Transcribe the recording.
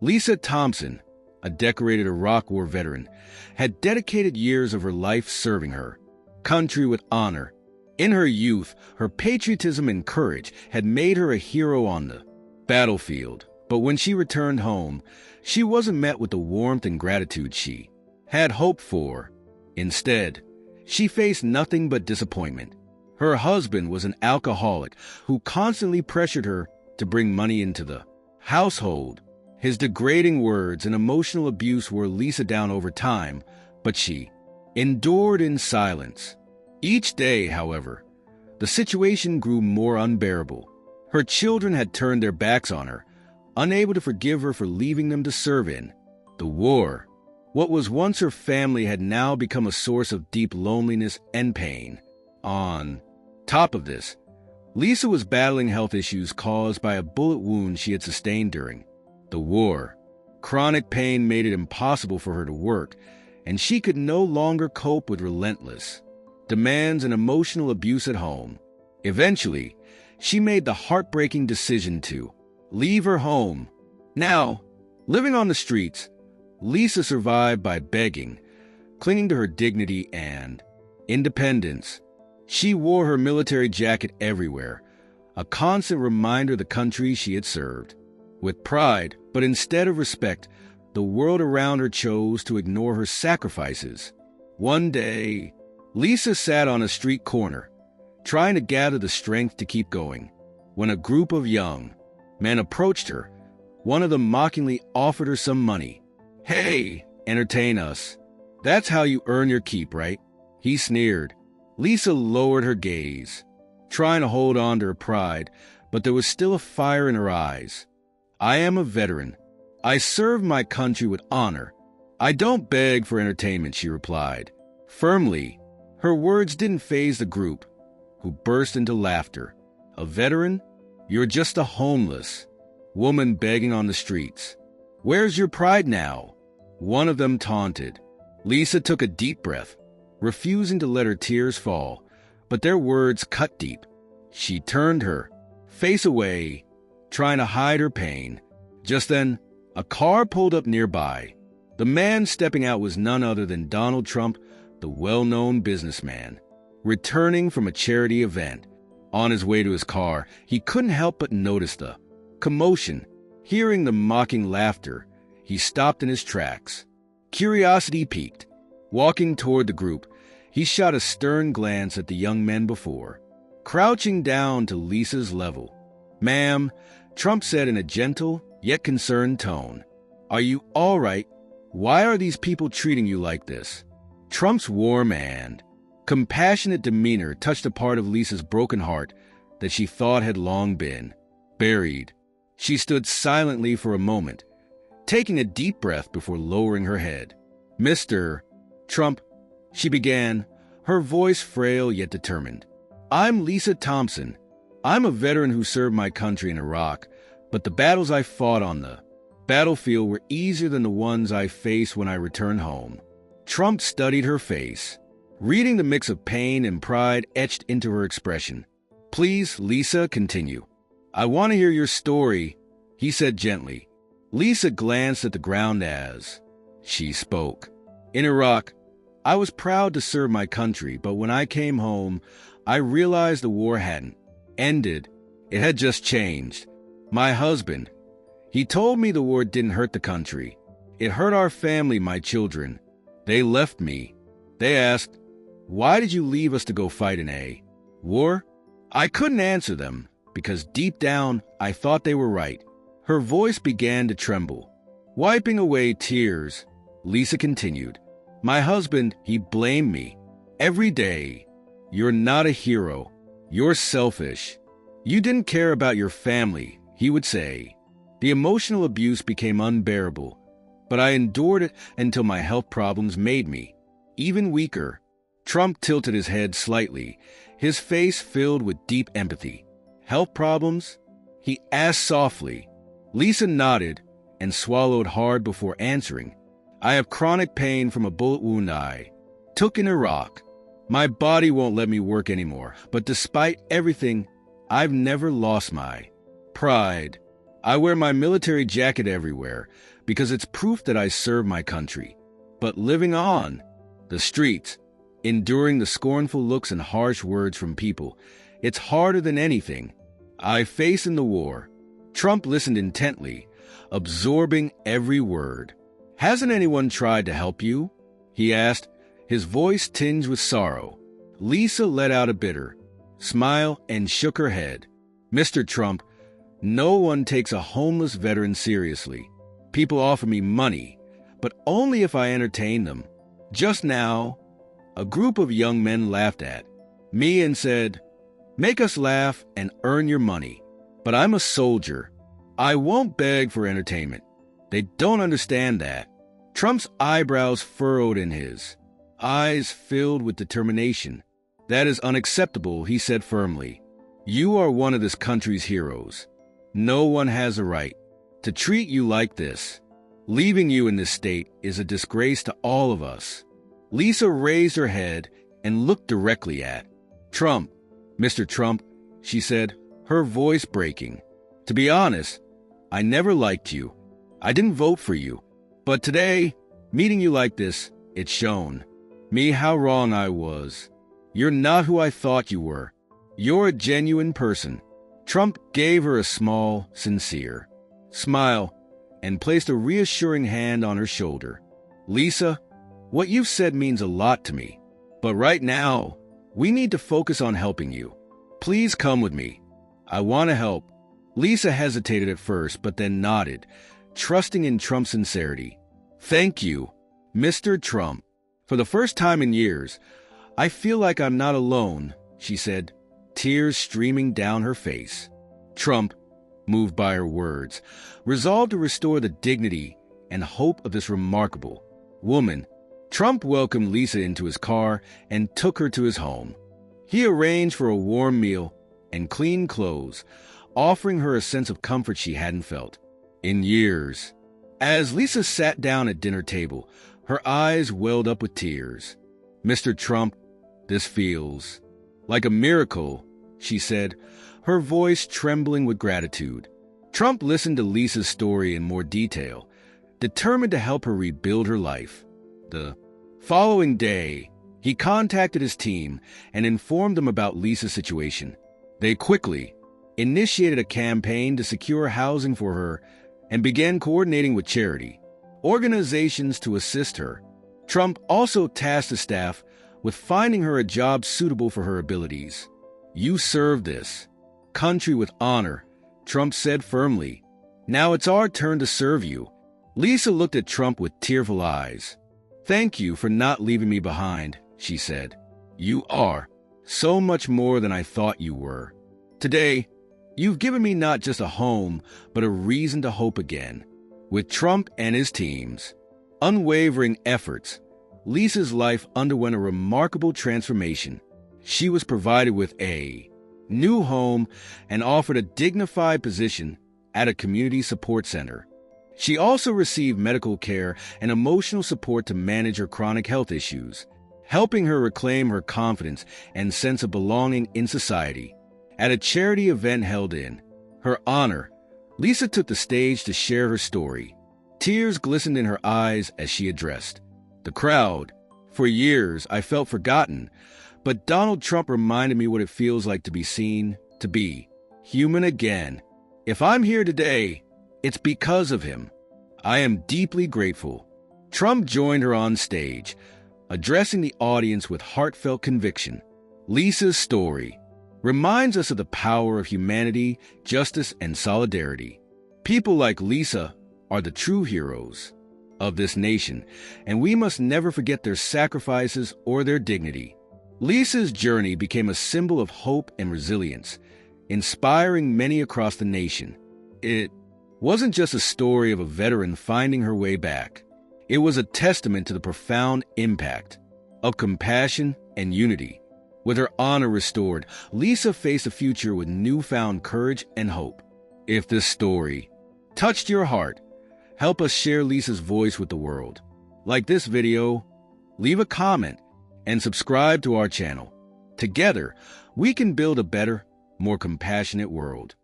Lisa Thompson, a decorated Iraq War veteran, had dedicated years of her life serving her country with honor. In her youth, her patriotism and courage had made her a hero on the battlefield. But when she returned home, she wasn't met with the warmth and gratitude she had hoped for. Instead, she faced nothing but disappointment. Her husband was an alcoholic who constantly pressured her to bring money into the household. His degrading words and emotional abuse wore Lisa down over time, but she endured in silence. Each day, however, the situation grew more unbearable. Her children had turned their backs on her, unable to forgive her for leaving them to serve in the war. What was once her family had now become a source of deep loneliness and pain. On top of this, Lisa was battling health issues caused by a bullet wound she had sustained during the war. Chronic pain made it impossible for her to work, and she could no longer cope with relentless demands and emotional abuse at home. Eventually, she made the heartbreaking decision to leave her home. Now, living on the streets, Lisa survived by begging, clinging to her dignity and independence. She wore her military jacket everywhere, a constant reminder of the country she had served. With pride, but instead of respect, the world around her chose to ignore her sacrifices. One day, Lisa sat on a street corner, trying to gather the strength to keep going, when a group of young men approached her. One of them mockingly offered her some money. "Hey, entertain us. That's how you earn your keep, right?" he sneered. Lisa lowered her gaze, trying to hold on to her pride, but there was still a fire in her eyes. "I am a veteran. I serve my country with honor. I don't beg for entertainment," she replied firmly. Her words didn't faze the group, who burst into laughter. "A veteran? You're just a homeless woman begging on the streets. Where's your pride now?" one of them taunted. Lisa took a deep breath, refusing to let her tears fall, but their words cut deep. She turned her face away, trying to hide her pain. Just then, a car pulled up nearby. The man stepping out was none other than Donald Trump, the well-known businessman, returning from a charity event. On his way to his car, he couldn't help but notice the commotion. Hearing the mocking laughter, he stopped in his tracks. Curiosity piqued. Walking toward the group, he shot a stern glance at the young men before crouching down to Lisa's level. "Ma'am," Trump said in a gentle yet concerned tone, "are you all right? Why are these people treating you like this?" Trump's warm and compassionate demeanor touched a part of Lisa's broken heart that she thought had long been buried. She stood silently for a moment, taking a deep breath before lowering her head. "Mr. Trump," she began, her voice frail yet determined. "I'm Lisa Thompson. I'm a veteran who served my country in Iraq, but the battles I fought on the battlefield were easier than the ones I face when I return home." Trump studied her face, reading the mix of pain and pride etched into her expression. "Please, Lisa, continue. I want to hear your story," he said gently. Lisa glanced at the ground as she spoke. "In Iraq, I was proud to serve my country, but when I came home, I realized the war hadn't ended. It had just changed. My husband, he told me the war didn't hurt the country. It hurt our family, my children. They left me. They asked, 'Why did you leave us to go fight in a war?' I couldn't answer them, because deep down, I thought they were right." Her voice began to tremble. Wiping away tears, Lisa continued, "My husband, he blamed me. Every day. 'You're not a hero. You're selfish. You didn't care about your family,' he would say. The emotional abuse became unbearable, but I endured it until my health problems made me even weaker." Trump tilted his head slightly, his face filled with deep empathy. "Health problems?" he asked softly. Lisa nodded and swallowed hard before answering. "I have chronic pain from a bullet wound I took in Iraq. My body won't let me work anymore, but despite everything, I've never lost my pride." I wear my military jacket everywhere because it's proof that I serve my country. But living on the streets, enduring the scornful looks and harsh words from people, it's harder than anything I face in the war." Trump listened intently, absorbing every word. "Hasn't anyone tried to help you?" he asked, his voice tinged with sorrow. Lisa let out a bitter smile and shook her head. "Mr. Trump, no one takes a homeless veteran seriously. People offer me money, but only if I entertain them. Just now, a group of young men laughed at me and said, 'Make us laugh and earn your money.' But I'm a soldier. I won't beg for entertainment. They don't understand that." Trump's eyebrows furrowed and his eyes filled with determination. "That is unacceptable," he said firmly. "You are one of this country's heroes. No one has a right to treat you like this. Leaving you in this state is a disgrace to all of us." Lisa raised her head and looked directly at Trump. "Mr. Trump," she said, her voice breaking, "to be honest, I never liked you. I didn't vote for you. But today, meeting you like this, it's shown me how wrong I was. You're not who I thought you were. You're a genuine person." Trump gave her a small, sincere smile and placed a reassuring hand on her shoulder. "Lisa, what you've said means a lot to me. But right now, we need to focus on helping you. Please come with me. I want to help." Lisa hesitated at first, but then nodded, trusting in Trump's sincerity. "Thank you, Mr. Trump. For the first time in years, I feel like I'm not alone," she said, tears streaming down her face. Trump, moved by her words, resolved to restore the dignity and hope of this remarkable woman. Trump welcomed Lisa into his car and took her to his home. He arranged for a warm meal and clean clothes, offering her a sense of comfort she hadn't felt in years. As Lisa sat down at dinner table, her eyes welled up with tears. "Mr. Trump, this feels like a miracle," she said, her voice trembling with gratitude. Trump listened to Lisa's story in more detail, determined to help her rebuild her life. The following day, he contacted his team and informed them about Lisa's situation. They quickly initiated a campaign to secure housing for her and began coordinating with charity organizations to assist her. Trump also tasked the staff with finding her a job suitable for her abilities. "You serve this country with honor," Trump said firmly. "Now it's our turn to serve you." Lisa looked at Trump with tearful eyes. "Thank you for not leaving me behind," she said. "You are so much more than I thought you were. Today, you've given me not just a home, but a reason to hope again." With Trump and his team's unwavering efforts, Lisa's life underwent a remarkable transformation. She was provided with a new home and offered a dignified position at a community support center. She also received medical care and emotional support to manage her chronic health issues, helping her reclaim her confidence and sense of belonging in society. At a charity event held in her honor, Lisa took the stage to share her story. Tears glistened in her eyes as she addressed the crowd. "For years, I felt forgotten, but Donald Trump reminded me what it feels like to be seen, to be human again. If I'm here today, it's because of him. I am deeply grateful." Trump joined her on stage, addressing the audience with heartfelt conviction. Lisa's story reminds us of the power of humanity, justice, and solidarity. People like Lisa are the true heroes of this nation, and we must never forget their sacrifices or their dignity. Lisa's journey became a symbol of hope and resilience, inspiring many across the nation. It wasn't just a story of a veteran finding her way back. It was a testament to the profound impact of compassion and unity. With her honor restored, Lisa faced a future with newfound courage and hope. If this story touched your heart, help us share Lisa's voice with the world. Like this video, leave a comment, and subscribe to our channel. Together, we can build a better, more compassionate world.